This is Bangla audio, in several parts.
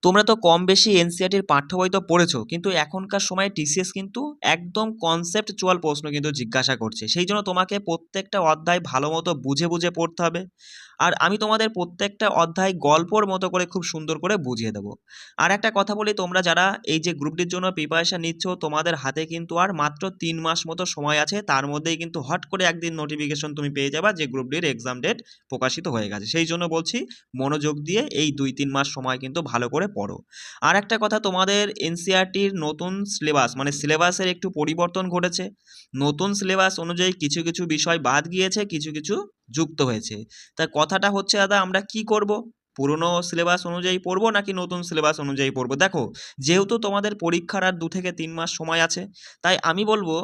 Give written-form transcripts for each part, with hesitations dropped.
তোমরা তো কম বেশি এনসিইআরটির পাঠ্য বই তো পড়েছো, কিন্তু এখনকার সময়ে টিসিএস কিন্তু একদম কনসেপ্টচুয়াল প্রশ্ন কিন্তু জিজ্ঞাসা করছে। সেই জন্য তোমাকে প্রত্যেকটা অধ্যায় ভালো মতো বুঝে বুঝে পড়তে হবে। আর আমি তোমাদের প্রত্যেকটা অধ্যায় গল্পর মতো করে খুব সুন্দর করে বুঝিয়ে দেবো। আর একটা কথা বলি, তোমরা যারা এই যে গ্রুপটির জন্য প্রিপারেশন নিচ্ছ, তোমাদের হাতে কিন্তু আর মাত্র 3 মাস মতো সময় আছে। তার মধ্যেই কিন্তু হট করে একদিন নোটিফিকেশন তুমি পেয়ে যাবা যে গ্রুপটির এক্সাম ডেট প্রকাশিত হয়ে গেছে। সেই জন্য বলছি, মনোযোগ দিয়ে এই 2-3 মাস সময় কিন্তু ভালো করে পড়ো। আর একটা কথা, তোমাদের এনসিইআরটির নতুন সিলেবাস মানে সিলেবাসের একটু পরিবর্তন ঘটেছে। নতুন সিলেবাস অনুযায়ী কিছু কিছু বিষয় বাদ গিয়েছে, কিছু কিছু যুক্ত হয়েছে। তা কথাটা হচ্ছে দাদা, আমরা কি করব? পুরনো সিলেবাস অনুযায়ী পড়বো নাকি নতুন সিলেবাস অনুযায়ী পড়বো? দেখো, যেহেতু তোমাদের পরীক্ষার আর 2 থেকে 3 মাস সময় আছে, তাই আমি বলবো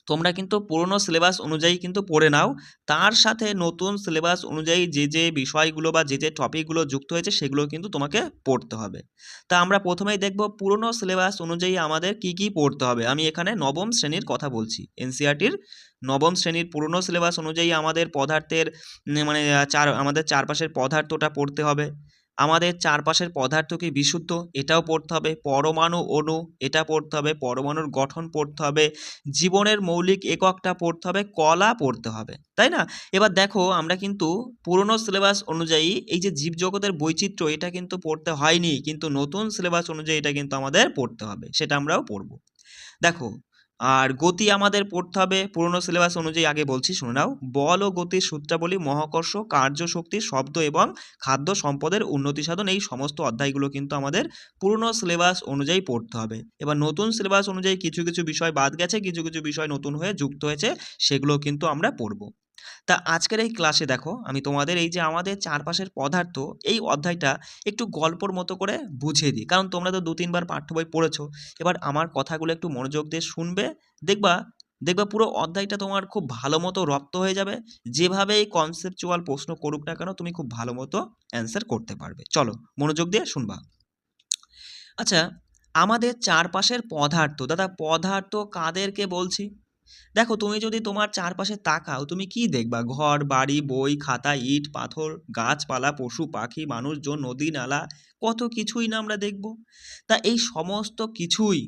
তোমরা কিন্তু পুরনো সিলেবাস অনুযায়ী কিন্তু পড়ে নাও। তার সাথে নতুন সিলেবাস অনুযায়ী যে যে বিষয়গুলো বা যে যে টপিকগুলো যুক্ত হয়েছে সেগুলো কিন্তু তোমাকে পড়তে হবে। তা আমরা প্রথমেই দেখব পুরনো সিলেবাস অনুযায়ী আমাদের কি কি পড়তে হবে। আমি এখানে নবম শ্রেণীর কথা বলছি। এনসিইআরটির নবম শ্রেণীর পুরনো সিলেবাস অনুযায়ী আমাদের পদার্থের মানে আমাদের চারপাশের পদার্থটা পড়তে হবে। আমাদের চারপাশের পদার্থ কি বিশুদ্ধ, এটাও পড়তে হবে। পরমাণু অণু, এটা পড়তে হবে। পরমাণুর গঠন পড়তে হবে। জীবনের মৌলিক এককটা পড়তে হবে। কলা পড়তে হবে, তাই না? এবার দেখো, আমরা কিন্তু পুরনো সিলেবাস অনুযায়ী এই যে জীবজগতের বৈচিত্র্য, এটা কিন্তু পড়তে হয়নি, কিন্তু নতুন সিলেবাস অনুযায়ী এটা কিন্তু আমাদের পড়তে হবে, সেটা আমরাও পড়ব। দেখো, আর গতি আমাদের পড়তে হবে পুরনো সিলেবাস অনুযায়ী। আগে বলছি, শুনে নাও। বল ও গতির সূত্রাবলী, মহাকর্ষ, কার্যশক্তি, শব্দ এবং খাদ্য সম্পদের উন্নতি সাধন, এই সমস্ত অধ্যায়গুলো কিন্তু আমাদের পুরনো সিলেবাস অনুযায়ী পড়তে হবে। এবার নতুন সিলেবাস অনুযায়ী কিছু কিছু বিষয় বাদ গেছে, কিছু কিছু বিষয় নতুন হয়ে যুক্ত হয়েছে, সেগুলো কিন্তু আমরা পড়ব। তা আজকের এই ক্লাসে দেখো, আমি তোমাদের এই যে আমাদের চারপাশের পদার্থ, এই অধ্যায়টা একটু গল্পর মতো করে বুঝিয়ে দিই, কারণ তোমরা তো 2-3 বার পাঠ্য বই পড়েছো। এবার আমার কথাগুলো একটু মনোযোগ দিয়ে শুনবে। দেখবা দেখবা পুরো অধ্যায়টা তোমার খুব ভালো মতো রপ্ত হয়ে যাবে। যেভাবেই কনসেপচুয়াল প্রশ্ন করুক না কেন, তুমি খুব ভালো মতো অ্যান্সার করতে পারবে। চলো, মনোযোগ দিয়ে শুনবা। আচ্ছা, আমাদের চারপাশের পদার্থ, দাদা পদার্থ কাদেরকে বলছি? দেখো, তুমি যদি তোমার চারপাশে তাকাও, তুমি কি দেখবা? ঘর বাড়ি, বই খাতা, ইট পাথর, গাছপালা, পশু পাখি, মানুষজন, নদী নালা, কত কিছুই না আমরা দেখব। তা এই সমস্ত কিছুই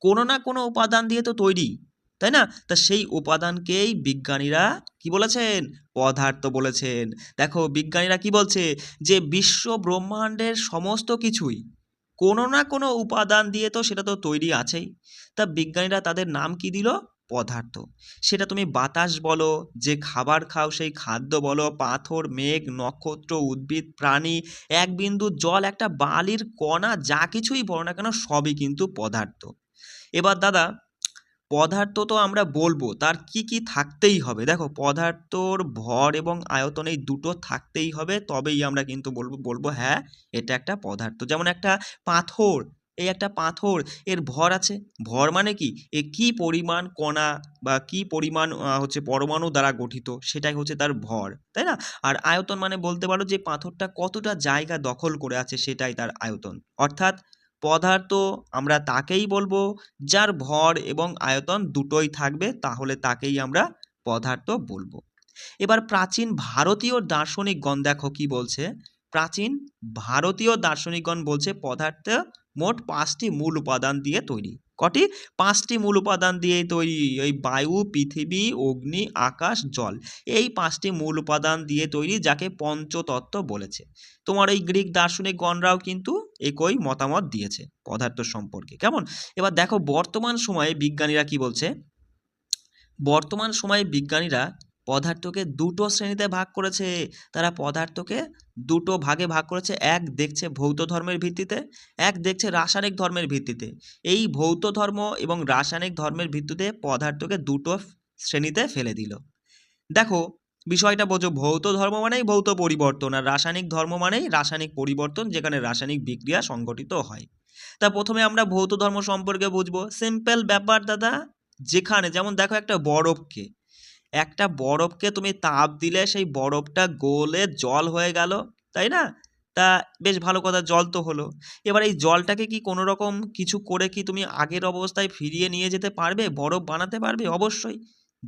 কোনো না কোনো উপাদান দিয়ে তো তৈরি, তাই না? তা সেই উপাদানকেই বিজ্ঞানীরা কি বলেছেন? পদার্থ বলেছেন। দেখো, বিজ্ঞানীরা কি বলছে? যে বিশ্ব ব্রহ্মাণ্ডের সমস্ত কিছুই কোনো না কোনো উপাদান দিয়ে তো সেটা তো তৈরি আছেই। তা বিজ্ঞানীরা তাদের নাম কি দিল? পদার্থ। সেটা তুমি বাতাস বলো, যে খাবার খাও সেই খাদ্য বলো, পাথর, মেঘ, নক্ষত্র, উদ্ভিদ, প্রাণী, এক বিন্দু জল, একটা বালির কণা, যা কিছুই বলো না কেন, সবই কিন্তু পদার্থ। এবার দাদা, পদার্থ তো আমরা বলবো, তার কি কি থাকতেই হবে? দেখো, পদার্থর ভর এবং আয়তন এই দুটো থাকতেই হবে, তবেই আমরা কিন্তু বলবো হ্যাঁ, এটা একটা পদার্থ। যেমন একটা পাথর, এই একটা পাথর, এর ভর আছে। ভর মানে কি? এ কি পরিমাণ কণা বা কি পরিমাণ হচ্ছে পরমাণু দ্বারা গঠিত, সেটাই হচ্ছে তার ভর, তাই না? আর আয়তন মানে বলতে পারো যে পাথরটা কতটা জায়গা দখল করে আছে, সেটাই তার আয়তন। অর্থাৎ পদার্থ আমরা তাকেই বলবো যার ভর এবং আয়তন দুটোই থাকবে, তাহলে তাকেই আমরা পদার্থ বলবো। এবার প্রাচীন ভারতীয় দার্শনিকগণ দেখো কি বলছে। প্রাচীন ভারতীয় দার্শনিকগণ বলছে পদার্থ মোট 5টি মূল উপাদান দিয়ে তৈরি। কটি? 5টি মূল উপাদান দিয়ে তৈরি। এই বায়ু, পৃথিবী, অগ্নি, আকাশ, জল, এই 5টি মূল উপাদান দিয়ে তৈরি, যাকে পঞ্চতত্ত্ব বলেছে। তোমার এই গ্রিক দার্শনিকগণরাও কিন্তু একই মতামত দিয়েছে পদার্থ সম্পর্কে। কেমন? এবার দেখো, বর্তমান সময়ে বিজ্ঞানীরা কি বলছে। বর্তমান সময়ে বিজ্ঞানীরা পদার্থকে দুটো শ্রেণীতে ভাগ করেছে। তারা পদার্থকে দুটো ভাগে ভাগ করেছে। এক দেখছে ভৌত ধর্মের ভিত্তিতে, এক দেখছে রাসায়নিক ধর্মের ভিত্তিতে। এই ভৌত ধর্ম এবং রাসায়নিক ধর্মের ভিত্তিতে পদার্থকে দুটো শ্রেণীতে ফেলে দিল। দেখো, বিষয়টা বোঝো। ভৌত ধর্ম মানেই ভৌত পরিবর্তন, আর রাসায়নিক ধর্ম মানেই রাসায়নিক পরিবর্তন, যেখানে রাসায়নিক বিক্রিয়া সংঘটিত হয়। তা প্রথমে আমরা ভৌত ধর্ম সম্পর্কে বুঝবো। সিম্পল ব্যাপার দাদা। যেখানে যেমন দেখো, একটা বরফকে তুমি তাপ দিলে সেই বরফটা গলে জল হয়ে গেল, তাই না? তা বেশ ভালো কথা, জল তো হলো। এবার এই জলটাকে কি কোনো রকম কিছু করে কি তুমি আগের অবস্থায় ফিরিয়ে নিয়ে যেতে পারবে? বরফ বানাতে পারবে? অবশ্যই।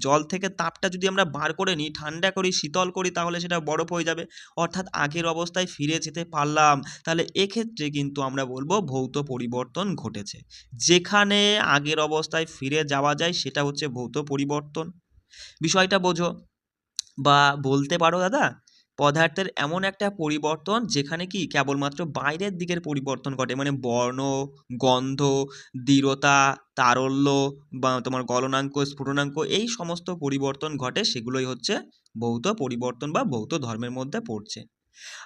জল থেকে তাপটা যদি আমরা বার করে নিই, ঠান্ডা করি, শীতল করি, তাহলে সেটা বরফ হয়ে যাবে, অর্থাৎ আগের অবস্থায় ফিরে যেতে পারলাম। তাহলে এক্ষেত্রে কিন্তু আমরা বলবো ভৌত পরিবর্তন ঘটেছে। যেখানে আগের অবস্থায় ফিরে যাওয়া যায় সেটা হচ্ছে ভৌত পরিবর্তন। বিষয়টা বোঝো। বা বলতে পারো দাদা, পদার্থের এমন একটা পরিবর্তন যেখানে কি কেবলমাত্র বাইরের দিকের পরিবর্তন ঘটে, মানে বর্ণ, গন্ধ, দৃঢ়তা, তারল্য বা তোমার গলনাঙ্ক, স্ফুটনাঙ্ক, এই সমস্ত পরিবর্তন ঘটে, সেগুলোই হচ্ছে ভৌত পরিবর্তন বা ভৌত ধর্মের মধ্যে পড়ছে।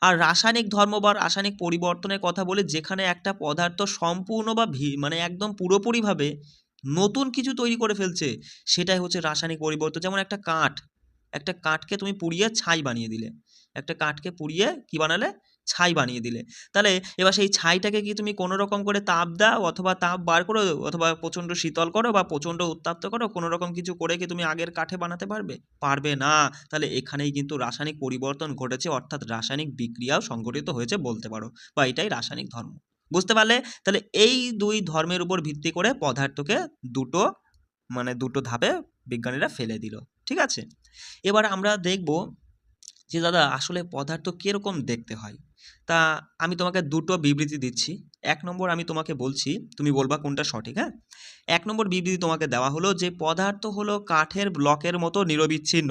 আর রাসায়নিক ধর্ম বা রাসায়নিক পরিবর্তনের কথা বলে যেখানে একটা পদার্থ সম্পূর্ণ বা মানে একদম পুরোপুরিভাবে নতুন কিছু তৈরি করে ফেলছে, সেটাই হচ্ছে রাসায়নিক পরিবর্তন। যেমন একটা কাঠকে তুমি পুড়িয়ে ছাই বানিয়ে দিলে, একটা কাঠকে পুড়িয়ে কি বানালে, ছাই বানিয়ে দিলে। তাহলে এবার সেই ছাইটাকে কি তুমি কোনো রকম করে তাপ দাও, অথবা তাপ বার করো, অথবা প্রচণ্ড শীতল করো বা প্রচণ্ড উত্তপ্ত করো, কোনো রকম কিছু করে কি তুমি আগের কাঠে বানাতে পারবে? পারবে না। তাহলে এখানেই কিন্তু রাসায়নিক পরিবর্তন ঘটেছে, অর্থাৎ রাসায়নিক বিক্রিয়াও সংঘটিত হয়েছে বলতে পারো, বা এটাই রাসায়নিক ধর্ম। বুঝতে পারলে? তাহলে এই দুই ধর্মের উপর ভিত্তি করে পদার্থকে দুটো ধাপে বিজ্ঞানীরা ফেলে দিল। ঠিক আছে, এবার আমরা দেখব যে দাদা আসলে পদার্থ কিরকম দেখতে হয়। তা আমি তোমাকে দুটো বিবৃতি দিচ্ছি। 1 নম্বর আমি তোমাকে বলছি, তুমি বলবা কোনটা সঠিক। হ্যাঁ, 1 নম্বর বিবৃতি তোমাকে দেওয়া হলো যে পদার্থ হলো কাঠের ব্লকের মতো নিরবিচ্ছিন্ন।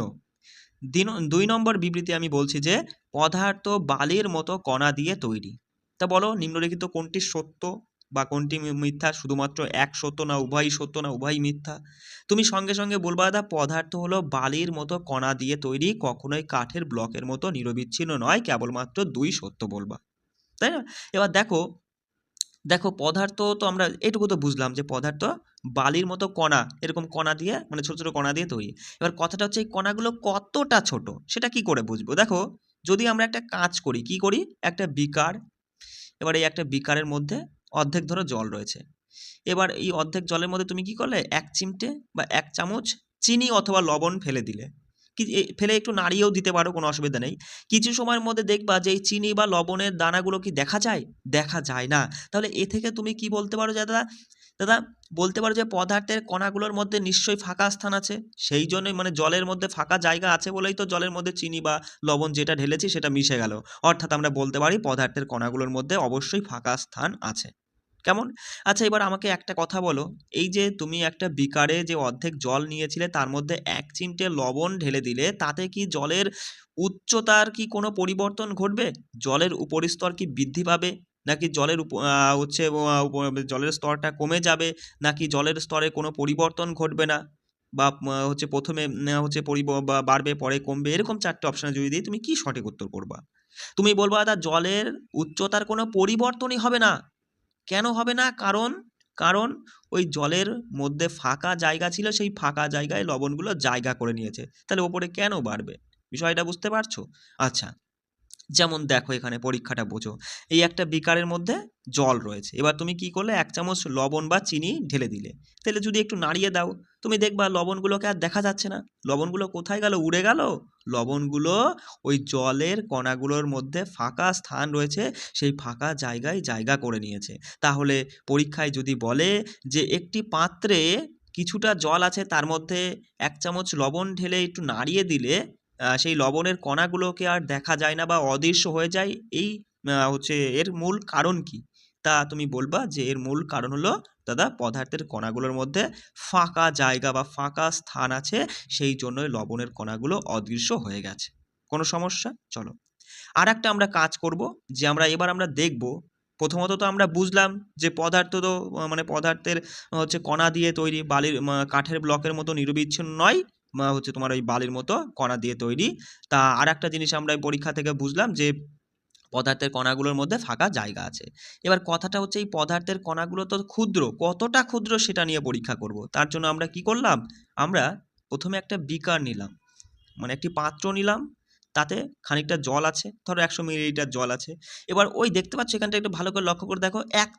2 নম্বর বিবৃতি আমি বলছি যে পদার্থ বালির মতো কণা দিয়ে তৈরি। তা বলো নিম্নলিখিত কোনটি সত্য বা কোনটি মিথ্যা? শুধুমাত্র এক সত্য, না উভয়ই সত্য, না উভয়ই মিথ্যা? তুমি সঙ্গে সঙ্গে বলবা দাদা পদার্থ হলো বালির মতো কণা দিয়ে তৈরি, কখনোই কাঠের ব্লকের মতো নিরবিচ্ছিন্ন নয়, কেবলমাত্র 2 সত্য বলবা, তাই না? এবার দেখো দেখো পদার্থ তো আমরা এটুকু তো বুঝলাম যে পদার্থ বালির মতো কণা, এরকম কণা দিয়ে, মানে ছোট ছোট কণা দিয়ে তৈরি। এবার কথাটা হচ্ছে এই কণাগুলো কতটা ছোট সেটা কি করে বুঝবো? দেখো, যদি আমরা একটা কাজ করি, কি করি, একটা বিকার, এবার এই একটা বিকারের মধ্যে অর্ধেক ধরো জল রয়েছে। এবার এই অর্ধেক জলের মধ্যে তুমি কি করলে, 1 চিমটে বা 1 চামচ চিনি অথবা লবণ ফেলে দিলে। ফেলে একটু নাড়িয়েও দিতে পারো, কোনো অসুবিধা নেই। কিছু সময়ের মধ্যে দেখবা যে এই চিনি বা লবণের দানাগুলো কি দেখা যায়? দেখা যায় না। তাহলে এ থেকে তুমি কি বলতে পারো যে দাদা, দাদা বলতে পারো যে পদার্থের কণাগুলোর মধ্যে নিশ্চয়ই ফাঁকা স্থান আছে। সেই জন্যই, মানে জলের মধ্যে ফাঁকা জায়গা আছে বলেই তো জলের মধ্যে চিনি বা লবণ যেটা ঢেলেছি সেটা মিশে গেল। অর্থাৎ আমরা বলতে পারি পদার্থের কণাগুলোর মধ্যে অবশ্যই ফাঁকা স্থান আছে। কেমন? আচ্ছা, এবার আমাকে একটা কথা বলো, এই যে তুমি একটা বিকারে যে অর্ধেক জল নিয়েছিলে তার মধ্যে 1 চিমটে লবণ ঢেলে দিলে, তাতে কি জলের উচ্চতার কি কোনো পরিবর্তন ঘটবে? জলের উপরিস্তর কি বৃদ্ধি পাবে? নাকি জলের স্তরটা কমে যাবে? নাকি জলের স্তরে কোনো পরিবর্তন ঘটবে না? বা হচ্ছে ১ম এ হচ্ছে বাড়বে, পরে কমবে, এরকম 4 টে অপশন যদি দিই, তুমি কি সঠিক উত্তর করবা? তুমি বলবা দাদা জলের উচ্চতার কোনো পরিবর্তনই হবে না। কেন হবে না? কারণ ওই জলের মধ্যে ফাঁকা জায়গা ছিল, সেই ফাঁকা জায়গায় লবণগুলো জায়গা করে নিয়েছে। তাহলে ওপরে কেন বাড়বে? বিষয়টা বুঝতে পারছো? আচ্ছা, যেমন দেখো এখানে পরীক্ষাটা বোঝো। এই একটা বিকারের মধ্যে জল রয়েছে। এবার তুমি কি করলে, 1 চামচ লবণ বা চিনি ঢেলে দিলে। তাহলে যদি একটু নাড়িয়ে দাও, তুমি দেখবা লবণগুলোকে আর দেখা যাচ্ছে না। লবণগুলো কোথায় গেল? উড়ে গেল। লবণগুলো ওই জলের কণাগুলোর মধ্যে ফাঁকা স্থান রয়েছে, সেই ফাঁকা জায়গায় জায়গা করে নিয়েছে। তাহলে পরীক্ষায় যদি বলে যে একটি পাত্রে কিছুটা জল আছে, তার মধ্যে 1 চামচ লবণ ঢেলে একটু নাড়িয়ে দিলে সেই লবণের কণাগুলোকে আর দেখা যায় না বা অদৃশ্য হয়ে যায়, এই এর মূল কারণ কি? তা তুমি বলবা যে এর মূল কারণ হলো দাদা পদার্থের কণাগুলোর মধ্যে ফাঁকা জায়গা বা ফাঁকা স্থান আছে, সেই জন্যই লবণের কণাগুলো অদৃশ্য হয়ে গেছে। কোনো সমস্যা? চলো আরেকটা আমরা কাজ করব, যে এবার আমরা দেখব, প্রথমত তো আমরা বুঝলাম যে পদার্থ তো পদার্থের কণা দিয়ে তৈরি, কাঠের ব্লকের মতো নিরবিচ্ছিন্ন নয়, তোমার ওই বালির মতো কণা দিয়ে তৈরি। তা আরেকটা জিনিস আমরা এই পরীক্ষা থেকে বুঝলাম যে পদার্থের কণাগুলোর মধ্যে ফাঁকা জায়গা আছে। এবার কথাটা হচ্ছে এই পদার্থের কণাগুলো তো ক্ষুদ্র, কতটা ক্ষুদ্র সেটা নিয়ে পরীক্ষা করব। তার জন্য আমরা কি করলাম, আমরা প্রথমে একটা বিকার নিলাম, মানে একটি পাত্র নিলাম, তাতে খানিকটা জল আছে, ধরো 100 মিলিলিটার জল আছে। এবার ওই দেখতে পাচ্ছ এখানটা একটু ভালো করে লক্ষ্য করে দেখো, 1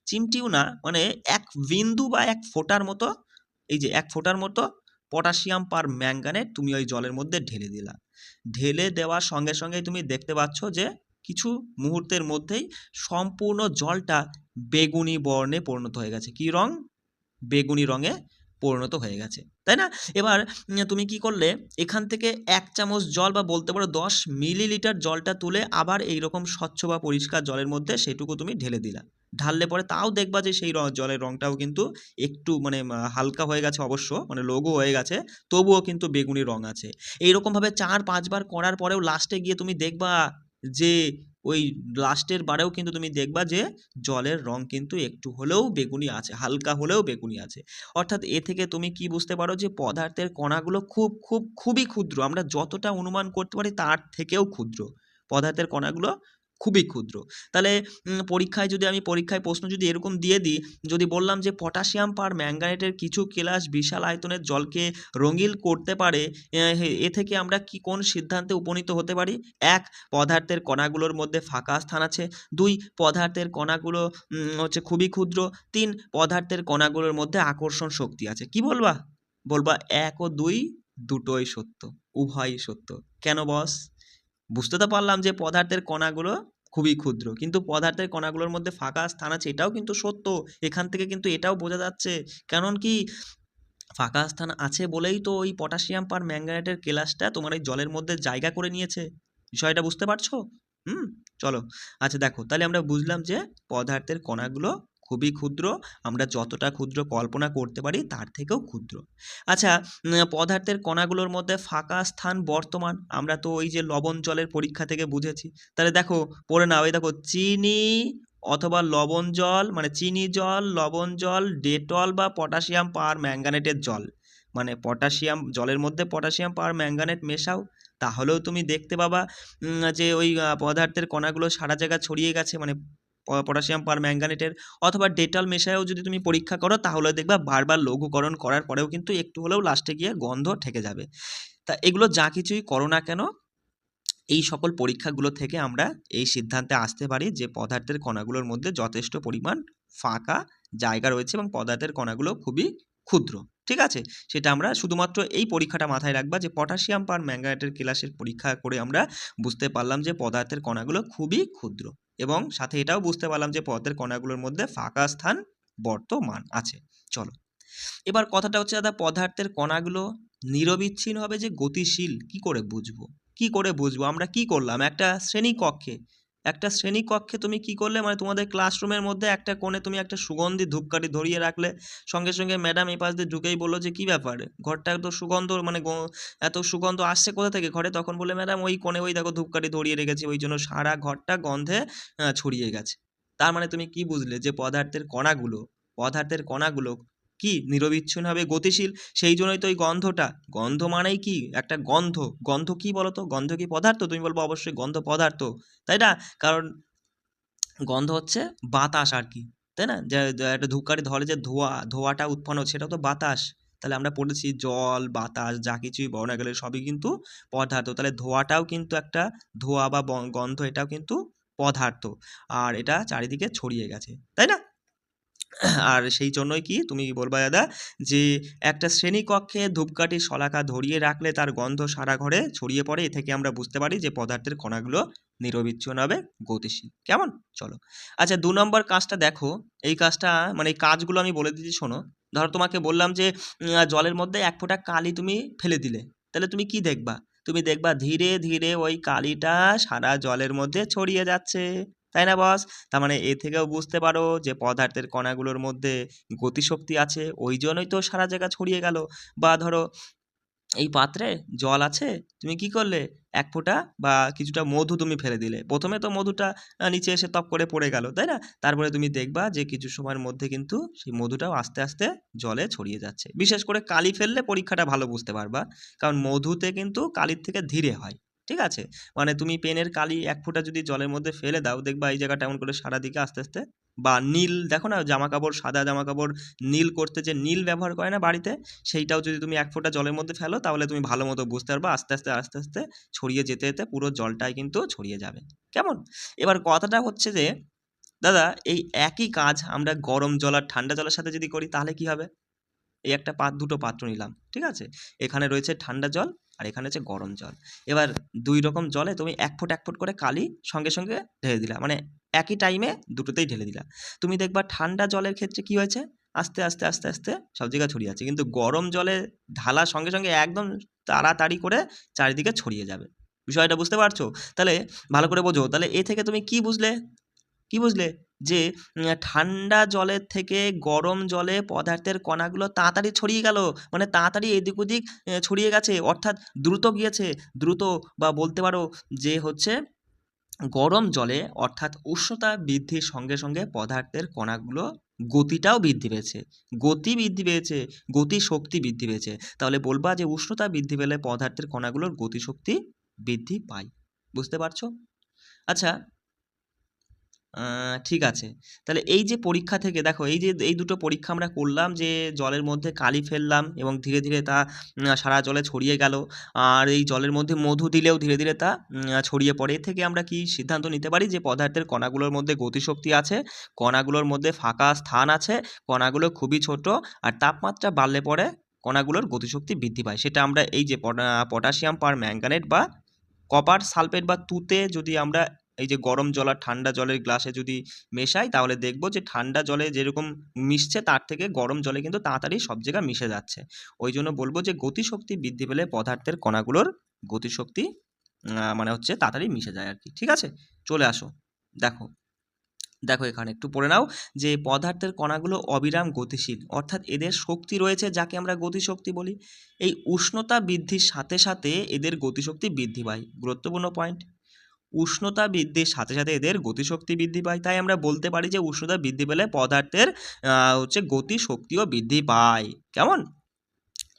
চিমটিও না, মানে 1 বিন্দু বা 1 ফোঁটার মতো, এই যে 1 ফোঁটার মতো পটাশিয়াম পার ম্যাঙ্গানেট তুমি ওই জলের মধ্যে ঢেলে দিলা। ঢেলে দেওয়ার সঙ্গে সঙ্গে তুমি দেখতে পাচ্ছ যে কিছু মুহূর্তের মধ্যেই সম্পূর্ণ জলটা বেগুনি বর্ণে পরিণত হয়ে গেছে। কি রং? বেগুনি রঙে পরিণত হয়ে গেছে। তাই না? এবার তুমি কি করলে, এখান থেকে ১ চামচ জল বা বলতে পারো ১০ মিলিলিটার জলটা তুলে আবার এইরকম স্বচ্ছ বা পরিষ্কার জলের মধ্যে সেটুকু তুমি ঢেলে দিলা। ঢাললে পরে তাও দেখবা যে সেই জলের রংটাও কিন্তু একটু মানে হালকা হয়ে গেছে অবশ্য, মানে লঘু হয়ে গেছে, তবুও কিন্তু বেগুনি রং আছে। এইরকমভাবে ৪-৫ বার করার পরেও লাস্টে গিয়ে তুমি দেখবা যে ওই লাস্টের বারেও কিন্তু তুমি দেখবা যে জলের রং কিন্তু একটু হলেও বেগুনি আছে, হালকা হলেও বেগুনি আছে। অর্থাৎ এ থেকে তুমি কি বুঝতে পারো যে পদার্থের কণাগুলো খুবই ক্ষুদ্র। আমরা যতটা অনুমান করতে পারি তার থেকেও ক্ষুদ্র। পদার্থের কণাগুলো খুবই ক্ষুদ্র। তাহলে পরীক্ষায় প্রশ্ন যদি এরকম দিয়ে দিই, যদি বললাম যে পটাশিয়াম পারম্যাঙ্গানেটের কিছু কেলাস বিশাল আয়তনের জলকে রঙিন করতে পারে, এ থেকে আমরা কোন সিদ্ধান্তে উপনীত হতে পারি? ১. পদার্থের কণাগুলোর মধ্যে ফাঁকা স্থান আছে। ২. পদার্থের কণাগুলো হচ্ছে খুবই ক্ষুদ্র। ৩. পদার্থের কণাগুলোর মধ্যে আকর্ষণ শক্তি আছে। কি বলবা? বলবা ১ ও ২ দুটোই সত্য, উভয়ই সত্য। কেন বস? বুঝতে তো পারলাম যে পদার্থের কণাগুলো খুবই ক্ষুদ্র, কিন্তু পদার্থের কণাগুলোর মধ্যে ফাঁকা স্থান আছে এটাও কিন্তু সত্য। এখান থেকে কিন্তু এটাও বোঝা যাচ্ছে, কারণ কি ফাঁকা স্থান আছে বলেই তো ওই পটাশিয়াম পারম্যাঙ্গানেটের কেলাসটা তোমার এই জলের মধ্যে জায়গা করে নিয়েছে। বিষয়টা বুঝতে পারছো? হুম, চলো। আচ্ছা দেখো, তাহলে আমরা বুঝলাম যে পদার্থের কণাগুলো খুবই ক্ষুদ্র, আমরা যতটা ক্ষুদ্র কল্পনা করতে পারি তার থেকেও ক্ষুদ্র। আচ্ছা, পদার্থের কণাগুলোর মধ্যে ফাঁকা স্থান বর্তমান আমরা তো ওই যে লবণ জলের পরীক্ষা থেকে বুঝেছি। তাহলে দেখো, পড়ে নাও, এই দেখো, চিনি অথবা লবণ জল, মানে চিনি জল, লবণ জল, ডেটল বা পটাশিয়াম পারম্যাঙ্গানেটের জল, মানে পটাশিয়াম জলের মধ্যে পটাশিয়াম পারম্যাঙ্গানেট মেশাও, তাহলেও তুমি দেখতে পাবা যে ওই পদার্থের কণাগুলো সারা জায়গায় ছড়িয়ে গেছে, মানে পটাশিয়াম পারম্যাঙ্গানেটের। অথবা ডেটল মেশায়ও যদি তুমি পরীক্ষা করো তাহলে দেখবা বারবার লঘুকরণ করার পরেও কিন্তু একটু হলেও লাস্টে গিয়ে গন্ধ ঠেকে যাবে। তা এগুলো যা কিছুই করো না কেন, এই সকল পরীক্ষাগুলো থেকে আমরা এই সিদ্ধান্তে আসতে পারি যে পদার্থের কণাগুলোর মধ্যে যথেষ্ট পরিমাণ ফাঁকা জায়গা রয়েছে এবং পদার্থের কণাগুলো খুবই ক্ষুদ্র। ঠিক আছে? সেটা আমরা শুধুমাত্র এই পরীক্ষাটা মাথায় রাখবা যে পটাশিয়াম পারম্যাঙ্গানেটের কেলাসের পরীক্ষা করে আমরা বুঝতে পারলাম যে পদার্থের কণাগুলো খুবই ক্ষুদ্র, এবং সাথে এটাও বুঝতে পারলাম যে পদার্থের কণাগুলোর মধ্যে ফাঁকা স্থান বর্তমান আছে। চলো, এবার কথাটা হচ্ছে দাদা, পদার্থের কণাগুলো নিরবিচ্ছিন্নভাবে যে গতিশীল কি করে বুঝবো? কি করে বুঝবো? আমরা কি করলাম একটা শ্রেণীকক্ষে তুমি কি করলে, মানে তোমাদের ক্লাসরুমের মধ্যে একটা কোণে তুমি একটা সুগন্ধি ধূপকাঠি ধরিয়ে রাখলে, সঙ্গে সঙ্গে ম্যাডাম এই পাশ দিয়ে ঢুকেই বললো যে কি ব্যাপার, ঘরটা এত সুগন্ধ, মানে এত সুগন্ধ আসছে কোথা থেকে ঘরে? তখন বলে ম্যাডাম ওই কোণে ওই দেখো ধূপকাঠি ধরিয়ে রেখেছি, ওই জন্য সারা ঘরটা গন্ধে ছড়িয়ে গেছে। তার মানে তুমি কি বুঝলে যে পদার্থের কণাগুলো কি নিরবিচ্ছিন্নভাবে গতিশীল, সেই জন্যই তো ওই গন্ধটা, গন্ধ মানেই কি একটা গন্ধ। গন্ধ কি বলতো? গন্ধ কি পদার্থ? তুমি বলবো অবশ্যই গন্ধ পদার্থ, তাই না? কারণ গন্ধ হচ্ছে বাতাস আর কি, তাই না? যে যে একটা ধূপকাঠি ধরে যে ধোঁয়াটা উৎপন্ন হচ্ছে সেটাও তো বাতাস। তাহলে আমরা পড়েছি জল, বাতাস যা কিছুই বলো না গেলে সবই কিন্তু পদার্থ। তাহলে ধোঁয়াটাও কিন্তু একটা ধোঁয়া বা গন্ধ, এটাও কিন্তু পদার্থ, আর এটা চারিদিকে ছড়িয়ে গেছে, তাই না? আর সেই জন্যই কি তুমি বলবা দাদা যে একটা শ্রেণীকক্ষে ধূপকাঠির শলাকা ধরিয়ে রাখলে তার গন্ধ সারা ঘরে ছড়িয়ে পড়ে। এ থেকে আমরা বুঝতে পারি যে পদার্থের কণাগুলো নিরবিচ্ছিন্নভাবে গতিশীল। কেমন? চলো। আচ্ছা, ২ নম্বর কাজটা দেখো। এই কাজটা, মানে এই কাজগুলো আমি বলে দিচ্ছি শোনো। ধরো তোমাকে বললাম যে জলের মধ্যে ১ ফোঁটা কালি তুমি ফেলে দিলে। তাহলে তুমি কি দেখবা? তুমি দেখবা ধীরে ধীরে ওই কালিটা সারা জলের মধ্যে ছড়িয়ে যাচ্ছে। তাই না বস? তার মানে এ থেকেও বুঝতে পারো যে পদার্থের কণাগুলোর মধ্যে গতিশক্তি আছে, ওই জন্যই তো সারা জায়গা ছড়িয়ে গেল। বা ধরো এই পাত্রে জল আছে, তুমি কি করলে ১ ফোঁটা বা কিছুটা মধু তুমি ফেলে দিলে। ১ম এ তো মধুটা নিচে এসে টপ করে পড়ে গেল, তাই না? তারপরে তুমি দেখবা যে কিছু সময়ের মধ্যে কিন্তু সেই মধুটাও আস্তে আস্তে জলে ছড়িয়ে যাচ্ছে। বিশেষ করে কালি ফেললে পরীক্ষাটা ভালো বুঝতে পারবা, কারণ মধুতে কিন্তু কালির থেকে ধীরে হয়। ঠিক আছে? মানে তুমি পেনের কালি ১ ফোঁটা যদি জলের মধ্যে ফেলে দাও, দেখবা এই জায়গাটা এমন করে সারা দিকে আস্তে আস্তে, বা নীল দেখো না, জামাকাপড়, সাদা জামাকাপড় নীল করতে যে নীল ব্যবহার করে না বাড়িতে, সেইটাও যদি তুমি ১ ফোঁটা জলের মধ্যে ফেলো তাহলে তুমি ভালো মতো বুঝতে পারবা আস্তে আস্তে আস্তে আস্তে ছড়িয়ে যেতে যেতে পুরো জলটাই কিন্তু ছড়িয়ে যাবে। কেমন? এবার কথাটা হচ্ছে যে দাদা, এই একই কাজ আমরা গরম জল আর ঠান্ডা জলের সাথে যদি করি তাহলে কি হবে? এই একটা দুটো পাত্র নিলাম, ঠিক আছে? এখানে রয়েছে ঠান্ডা জল আর এখানে হচ্ছে গরম জল। এবার ২ রকম জলে তুমি ১ ফুট ১ ফুট করে কালি সঙ্গে সঙ্গে ঢেলে দিলা, মানে একই টাইমে দুটোতেই ঢেলে দিলা। তুমি দেখবা ঠান্ডা জলের ক্ষেত্রে কি হয়েছে? আস্তে আস্তে আস্তে আস্তে সব জায়গায় ছড়িয়ে যাচ্ছে, কিন্তু গরম জলে ঢালার সঙ্গে সঙ্গে একদম তাড়াতাড়ি করে চারিদিকে ছড়িয়ে যাবে। বিষয়টা বুঝতে পারছো? তাহলে ভালো করে বোঝো। তাহলে এ থেকে তুমি কি বুঝলে? কি বুঝলে? যে ঠান্ডা জলের থেকে গরম জলে পদার্থের কণাগুলো তাড়াতাড়ি ছড়িয়ে গেল। মানে তাড়াতাড়ি এদিক ওদিক ছড়িয়ে গেছে, অর্থাৎ দ্রুত গিয়েছে। দ্রুত, বা বলতে পারো যে হচ্ছে গরম জলে অর্থাৎ উষ্ণতা বৃদ্ধির সঙ্গে সঙ্গে পদার্থের কণাগুলো গতিটাও বৃদ্ধি পেয়েছে। গতি বৃদ্ধি পেয়েছে, গতি শক্তি বৃদ্ধি পেয়েছে। তাহলে বলবা যে উষ্ণতা বৃদ্ধি পেলে পদার্থের কণাগুলোর গতিশক্তি বৃদ্ধি পায়। বুঝতে পারছো? আচ্ছা, ঠিক আছে। তাহলে এই যে পরীক্ষা থেকে দেখো, এই যে এই দুটো পরীক্ষা আমরা করলাম, যে জলের মধ্যে কালি ফেললাম এবং ধীরে ধীরে তা সারা জলে ছড়িয়ে গেল, আর এই জলের মধ্যে মধু দিলেও ধীরে ধীরে তা ছড়িয়ে পড়ে। এর থেকে আমরা কি সিদ্ধান্ত নিতে পারি? যে পদার্থের কণাগুলোর মধ্যে গতিশক্তি আছে, কণাগুলোর মধ্যে ফাঁকা স্থান আছে, কণাগুলো খুবই ছোট, আর তাপমাত্রা বাড়লে পরে কণাগুলোর গতিশক্তি বৃদ্ধি পায়। সেটা আমরা এই যে পটাশিয়াম পার ম্যাঙ্গানেট বা কপার সালফেট বা তুতে যদি আমরা এই যে গরম জল আর ঠান্ডা জলের গ্লাসে যদি মেশাই, তাহলে দেখব যে ঠান্ডা জলে যেরকম মিশছে তার থেকে গরম জলে কিন্তু তাড়াতাড়ি সব জায়গায় মিশে যাচ্ছে। ওই জন্য বলবো যে গতিশক্তি বৃদ্ধি পেলে পদার্থের কণাগুলোর গতিশক্তি মানে হচ্ছে তাড়াতাড়ি মিশে যায় আর কি। ঠিক আছে, চলে আসো। দেখো দেখো এখানে একটু পড়ে নাও যে পদার্থের কণাগুলো অবিরাম গতিশীল, অর্থাৎ এদের শক্তি রয়েছে যাকে আমরা গতিশক্তি বলি। এই উষ্ণতা বৃদ্ধির সাথে সাথে এদের গতিশক্তি বৃদ্ধি পায়। গুরুত্বপূর্ণ পয়েন্ট, উষ্ণতা বৃদ্ধির সাথে সাথে এদের গতিশক্তি বৃদ্ধি পায়। তাই আমরা বলতে পারি যে উষ্ণতা বৃদ্ধি পেলে পদার্থের হচ্ছে গতিশক্তিও বৃদ্ধি পায়। কেমন?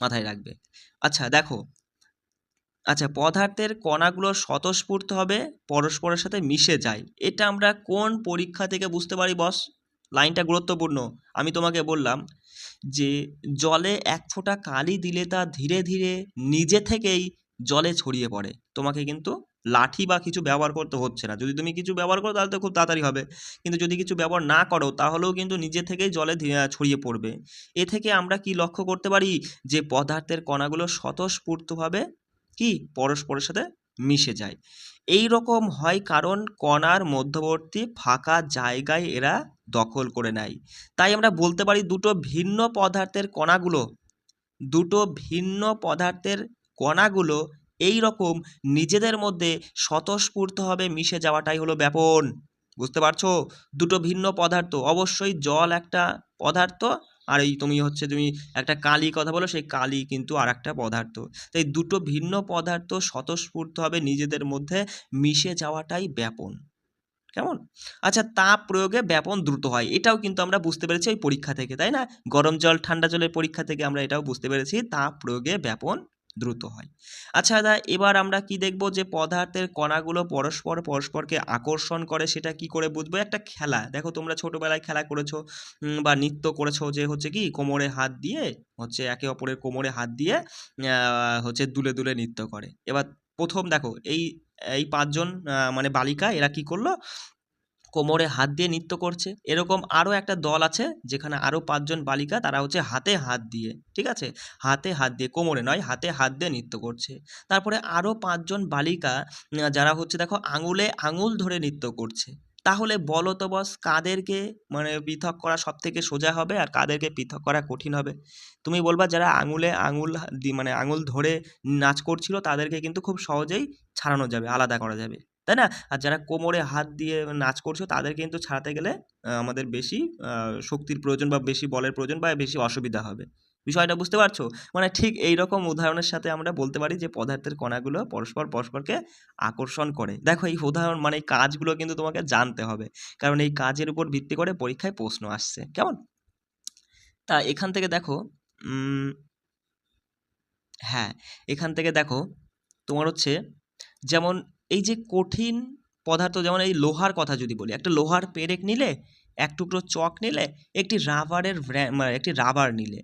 মাথায় রাখবে। আচ্ছা দেখো, আচ্ছা পদার্থের কণাগুলো স্বতঃস্ফূর্তভাবে পরস্পরের সাথে মিশে যায়, এটা আমরা কোন পরীক্ষা থেকে বুঝতে পারি বস? লাইনটা গুরুত্বপূর্ণ। আমি তোমাকে বললাম যে জলে এক ফোঁটা কালি দিলে তা ধীরে ধীরে নিজে থেকেই জলে ছড়িয়ে পড়ে। তোমাকে কিন্তু লাঠি বা কিছু ব্যবহার করতে হচ্ছে না। যদি তুমি কিছু ব্যবহার করো তাহলে তো খুব তাড়াতাড়ি হবে, কিন্তু যদি কিছু ব্যবহার না করো তাহলেও কিন্তু নিজে থেকেই জলে ছড়িয়ে পড়বে। এ থেকে আমরা কি লক্ষ্য করতে পারি? যে পদার্থের কণাগুলো স্বতঃস্ফূর্তভাবে কি পরস্পরের সাথে মিশে যায়। এই রকম হয় কারণ কণার মধ্যবর্তী ফাঁকা জায়গায় এরা দখল করে নেয়। তাই আমরা বলতে পারি দুটো ভিন্ন পদার্থের কণাগুলো এই রকম নিজেদের মধ্যে স্বতঃস্ফূর্তভাবে মিশে যাওয়াটাই হলো ব্যাপন। বুঝতে পারছো? দুটো ভিন্ন পদার্থ, অবশ্যই জল একটা পদার্থ, আর এই তুমি একটা কালি কথা বলো, সেই কালি কিন্তু আর একটা পদার্থ। তাই দুটো ভিন্ন পদার্থ স্বতঃস্ফূর্তভাবে নিজেদের মধ্যে মিশে যাওয়াটাই ব্যাপন। কেমন? আচ্ছা, তাপ প্রয়োগে ব্যাপন দ্রুত হয়, এটাও কিন্তু আমরা বুঝতে পেরেছি ওই পরীক্ষা থেকে, তাই না? গরম জল ঠান্ডা জলের পরীক্ষা থেকে আমরা এটাও বুঝতে পেরেছি তাপ প্রয়োগে ব্যাপন দ্রুত হয়। আচ্ছা দাদা, এবার আমরা কি দেখব? যে পদার্থের কণাগুলো পরস্পরকে আকর্ষণ করে, সেটা কি করে বুঝবো? একটা খেলা দেখো, তোমরা ছোটবেলায় খেলা করেছো বা নৃত্য করেছো, যে হচ্ছে কি কোমরে হাত দিয়ে হচ্ছে একে অপরের কোমরে হাত দিয়ে হচ্ছে দুলে দুলে নৃত্য করে। এবার প্রথম দেখো এই পাঁচজন মানে বালিকা, এরা কি করলো? কোমরে হাত দিয়ে নৃত্য করছে। এরকম আরও একটা দল আছে যেখানে আরও পাঁচজন বালিকা, তারা হচ্ছে হাতে হাত দিয়ে, ঠিক আছে, হাতে হাত দিয়ে, কোমরে নয়, হাতে হাত দিয়ে নৃত্য করছে। তারপরে আরও পাঁচজন বালিকা যারা হচ্ছে দেখো আঙুলে আঙুল ধরে নৃত্য করছে। তাহলে বলো তো বস, কাদেরকে মানে পৃথক করা সব থেকে সোজা হবে আর কাদেরকে পৃথক করা কঠিন হবে? তুমি বলবা যারা আঙুলে আঙুল মানে আঙুল ধরে নাচ করছিল তাদেরকে কিন্তু খুব সহজেই ছাড়ানো যাবে, আলাদা করা যাবে, তাই না? আর যারা কোমরে হাত দিয়ে নাচ করছো তাদেরকে কিন্তু ছাড়াতে গেলে আমাদের বেশি শক্তির প্রয়োজন বা বেশি বলের প্রয়োজন বা বেশি অসুবিধা হবে। বিষয়টা বুঝতে পারছো? মানে ঠিক এই রকম উদাহরণের সাথে আমরা বলতে পারি যে পদার্থের কণাগুলো পরস্পরকে আকর্ষণ করে। দেখো এই উদাহরণ মানে এই কাজগুলো কিন্তু তোমাকে জানতে হবে, কারণ এই কাজের উপর ভিত্তি করে পরীক্ষায় প্রশ্ন আসছে। কেমন? তা এখান থেকে দেখো, হ্যাঁ, এখান থেকে দেখো তোমার হচ্ছে যেমন এই যে কঠিন পদার্থ, যেমন এই লোহার কথা যদি বলি, একটা লোহার পেরেক নিলে, এক টুকরো চক নিলে, একটি রাবার নিলে,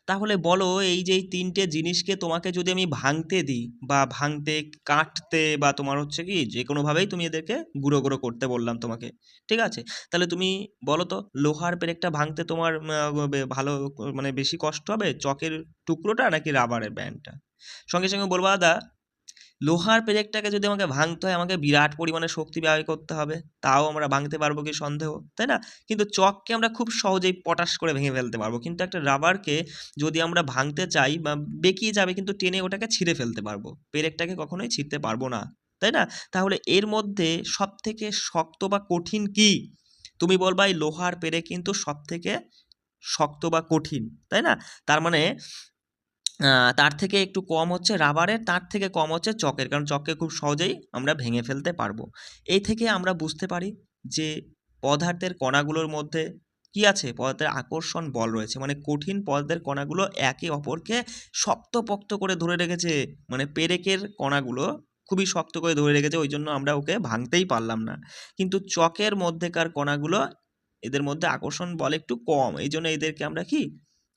তাহলে বলো এই যে এই তিনটে জিনিসকে তোমাকে যদি আমি ভাঙতে দিই বা ভাঙতে, কাটতে, বা তোমার হচ্ছে কি যে কোনোভাবেই তুমি এদেরকে গুঁড়ো গুঁড়ো করতে বললাম তোমাকে, ঠিক আছে, তাহলে তুমি বলো তো লোহার পেরেকটা ভাঙতে তোমার ভালো মানে বেশি কষ্ট হবে চকের টুকরোটা নাকি রাবারের ব্যান্ডটা? সঙ্গে সঙ্গে বলবা দাদা লোহার পেরেকটাকে যদি আমাকে ভাঙতে হয় আমাকে বিরাট পরিমাণে শক্তি ব্যয় করতে হবে, তাও আমরা ভাঙতে পারবো কি সন্দেহ, তাই না? কিন্তু চককে আমরা খুব সহজেই পটাশ করে ভেঙে ফেলতে পারবো, কিন্তু একটা রাবারকে যদি আমরা ভাঙতে চাই বা বেঁকিয়ে যাবে কিন্তু টেনে ওটাকে ছিঁড়ে ফেলতে পারবো, পেরেকটাকে কখনোই ছিঁড়তে পারবো না, তাই না? তাহলে এর মধ্যে সব থেকে শক্ত বা কঠিন কি? তুমি বলবা এই লোহার পেরেক কিন্তু সব থেকে শক্ত বা কঠিন, তাই না? তার মানে তার থেকে একটু কম হচ্ছে রাবারের, তার থেকে কম হচ্ছে চকের, কারণ চককে খুব সহজেই আমরা ভেঙে ফেলতে পারবো। এই থেকে আমরা বুঝতে পারি যে পদার্থের কণাগুলোর মধ্যে কি আছে, পদার্থের আকর্ষণ বল রয়েছে, মানে কঠিন পদার্থের কণাগুলো একে অপরকে শক্তপোক্ত করে ধরে রেখেছে, মানে পেরেকের কণাগুলো খুবই শক্ত করে ধরে রেখেছে, ওই জন্য আমরা ওকে ভাঙতেই পারলাম না। কিন্তু চকের মধ্যেকার কণাগুলো, এদের মধ্যে আকর্ষণ বল একটু কম, এই জন্য এদেরকে আমরা কি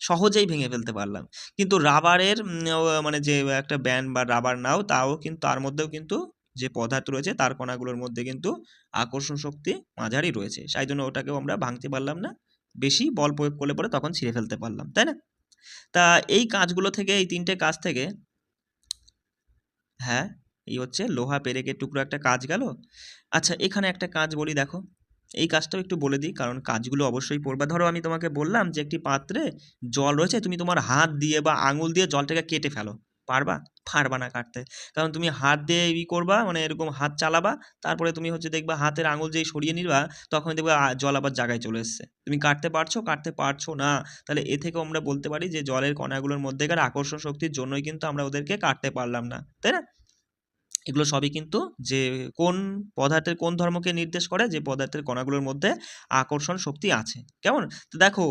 সহজেই ভেঙে ফেলতে পারলাম। কিন্তু রাবারের মানে যে একটা ব্যান্ড বা রাবার নাও, তাও কিন্তু তার মধ্যেও কিন্তু যে পদার্থ রয়েছে তার কণাগুলোর মধ্যে কিন্তু আকর্ষণ শক্তি মাঝারি রয়েছে, সেই জন্য ওটাকেও আমরা ভাঙতে পারলাম না, বেশি বল প্রয়োগ করলে পরে তখন ছিঁড়ে ফেলতে পারলাম, তাই না? তা এই কাজগুলো থেকে, এই তিনটে কাজ থেকে, হ্যাঁ, এই হচ্ছে লোহা পেরেকের টুকরো একটা কাজ গেল। আচ্ছা, এখানে একটা কাজ বলি, দেখো এই কাজটাও একটু বলে দিই, কারণ কাজগুলো অবশ্যই পড়বা। ধরো আমি তোমাকে বললাম যে একটি পাত্রে জল রয়েছে, তুমি তোমার হাত দিয়ে বা আঙুল দিয়ে জলটাকে কেটে ফেলো, পারবা? পারবা না কাটতে, কারণ তুমি হাত দিয়ে করবা, মানে এরকম হাত চালাবা, তারপরে তুমি হচ্ছে দেখবা হাতের আঙুল যেই সরিয়ে নিবা তখন দেখবা জল আবার জায়গায় চলে এসছে। তুমি কাটতে পারছো? কাটতে পারছো না। তাহলে এ থেকেও আমরা বলতে পারি যে জলের কণাগুলোর মধ্যেকার আকর্ষণ শক্তির জন্যই কিন্তু আমরা ওদেরকে কাটতে পারলাম না, তাই না? এগুলো সবই কিন্তু যে কোন পদার্থের কোন ধর্মকে নির্দেশ করে, যে পদার্থের কণাগুলোর মধ্যে আকর্ষণ শক্তি আছে, কেমন? তো দেখো,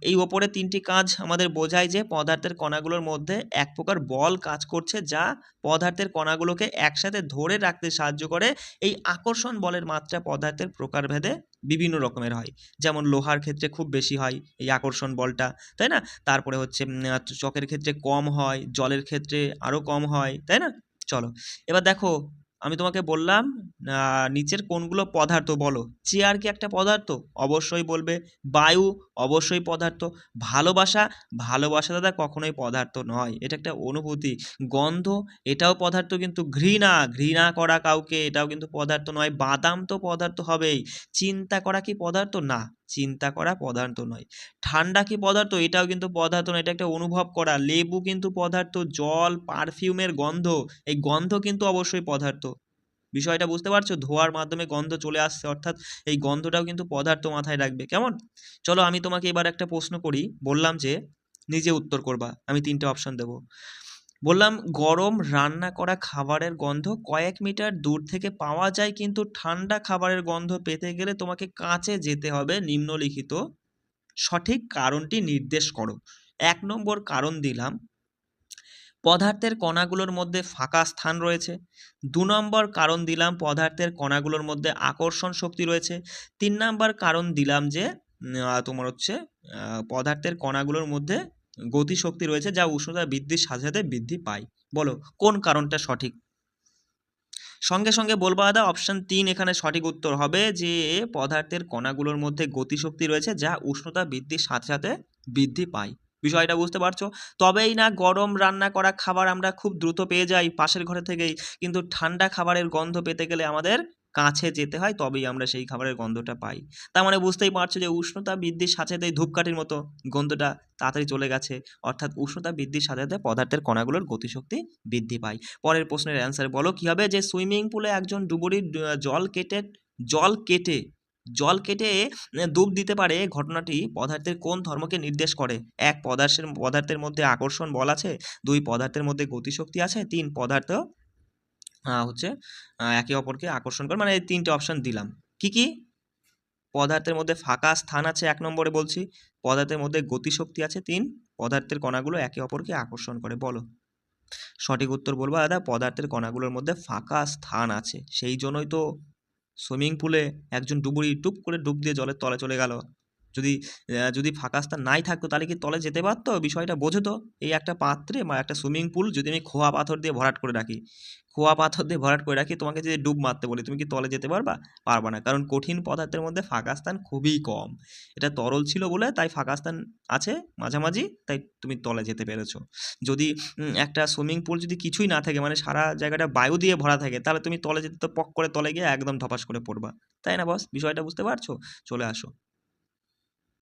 এই ওপরে তিনটি কাজ আমাদের বোঝায় যে পদার্থের কণাগুলোর মধ্যে এক প্রকার বল কাজ করছে, যা পদার্থের কণাগুলোকে একসাথে ধরে রাখতে সাহায্য করে। এই আকর্ষণ বলের মাত্রা পদার্থের প্রকারভেদে বিভিন্ন রকমের হয়, যেমন লোহার ক্ষেত্রে খুব বেশি হয় এই আকর্ষণ বলটা, তাই না? তারপরে হচ্ছে চকের ক্ষেত্রে কম হয়, জলের ক্ষেত্রে আরো কম হয়, তাই না? চলো, এবার দেখো, আমি তোমাকে বললাম নিচের কোনগুলো পদার্থ বলো। চেয়ার কি একটা পদার্থ? অবশ্যই বলবে। বায়ু অবশ্যই পদার্থ। ভালোবাসা, ভালোবাসা দাদা কখনোই পদার্থ নয়, এটা একটা অনুভূতি। গন্ধ, এটাও পদার্থ, কিন্তু ঘৃণা, ঘৃণা করা কাউকে, এটাও কিন্তু পদার্থ নয়। বাদাম তো পদার্থ হবেই। চিন্তা করা কি পদার্থ? না, চিন্তা করা পদার্থ নয়। ঠান্ডা কি পদার্থ? এটাও কিন্তু পদার্থ নয়, এটা একটা অনুভব করা। লেবু কিন্তু পদার্থ। জল, পারফিউমের গন্ধ, এই গন্ধ কিন্তু অবশ্যই পদার্থ। বিষয়টা বুঝতে পারছো? ধোঁয়ার মাধ্যমে গন্ধ চলে আসছে, অর্থাৎ এই গন্ধটাও কিন্তু পদার্থ, মাথায় রাখবে, কেমন? চলো আমি তোমাকে এবার একটা প্রশ্ন করি, বললাম যে নিজে উত্তর করবা, আমি তিনটে অপশন দেব। বললাম গরম রান্না করা খাবারের গন্ধ কয়েক মিটার দূর থেকে পাওয়া যায়, কিন্তু ঠান্ডা খাবারের গন্ধ পেতে গেলে তোমাকে কাছে যেতে হবে, নিম্নলিখিত সঠিক কারণটি নির্দেশ করো। ১ নম্বর কারণ দিলাম, পদার্থের কণাগুলোর মধ্যে ফাঁকা স্থান রয়েছে। ২ নম্বর কারণ দিলাম, পদার্থের কণাগুলোর মধ্যে আকর্ষণ শক্তি রয়েছে। ৩ নম্বর কারণ দিলাম যে তোমার হচ্ছে পদার্থের কণাগুলোর মধ্যে গতিশক্তি রয়েছে, যা উষ্ণতা বৃদ্ধির সাথে সাথে বৃদ্ধি পায়। বলো কোন কারণটা সঠিক? সঙ্গে সঙ্গে বলবা দাদা অপশন ৩ এখানে সঠিক উত্তর হবে, যে পদার্থের কণাগুলোর মধ্যে গতিশক্তি রয়েছে, যা উষ্ণতা বৃদ্ধির সাথে সাথে বৃদ্ধি পায়। বিষয়টা বুঝতে পারছো? তবেই না গরম রান্না করা খাবার আমরা খুব দ্রুত পেয়ে যাই পাশের ঘরে থেকেই, কিন্তু ঠান্ডা খাবারের গন্ধ পেতে গেলে আমাদের কাছে যেতে হয়, তবেই আমরা সেই খাবারের গন্ধটা পাই। তার মানে বুঝতেই পারছো যে উষ্ণতা বৃদ্ধির সাথে সাথে ধূপকাঠির মতো গন্ধটা তাড়াতাড়ি চলে গেছে, অর্থাৎ উষ্ণতা বৃদ্ধির সাথে সাথে পদার্থের কণাগুলোর গতিশক্তি বৃদ্ধি পায়। পরের প্রশ্নের অ্যান্সার বলো কি হবে, যে সুইমিং পুলে একজন ডুবুরি জল কেটে জল কেটে ডুব দিতে পারে, ঘটনাটি পদার্থের কোন ধর্মকে নির্দেশ করে? ১ পদার্থের মধ্যে আকর্ষণ বল আছে, ২ পদার্থের মধ্যে গতিশক্তি আছে, ৩ পদার্থ হচ্ছে একে অপরকে আকর্ষণ করে, মানে এই ৩টে অপশন দিলাম। কি কি? পদার্থের মধ্যে ফাঁকা স্থান আছে ১ নম্বরে বলছি, পদার্থের মধ্যে গতিশক্তি আছে ৩, পদার্থের কণাগুলো একে অপরকে আকর্ষণ করে। বলো সঠিক উত্তর বলবা দাদা, পদার্থের কণাগুলোর মধ্যে ফাঁকা স্থান আছে, সেই জন্যই তো সুইমিং পুলে একজন ডুবুরি টুপ করে ডুব দিয়ে জলের তলে চলে গেল, যদি ফাঁকা স্থান নাই থাকতো তাহলে কি তলে যেতে পারতো? বিষয়টা বোঝো তো। এই একটা পাত্রে বা একটা সুইমিং পুল যদি আমি খোয়া পাথর দিয়ে ভরাট করে রাখি, তোমাকে যদি ডুব মারতে বলি, তুমি কি তলে যেতে পারবা? পারবা না। কারণ কঠিন পদার্থের মধ্যে ফাঁকা স্থান খুবই কম। এটা তরল ছিল বলে তাই ফাঁকা স্থান আছে মাঝামাঝি, তাই তুমি তলে যেতে পেরেছো। যদি একটা সুইমিং পুল যদি কিছুই না থাকে, মানে সারা জায়গাটা বায়ু দিয়ে ভরা থাকে, তাহলে তুমি তলে যেতে তো পক করে তলে গিয়ে একদম ধপাস করে পড়বা। তাই না বস? বিষয়টা বুঝতে পারছো? চলে আসো।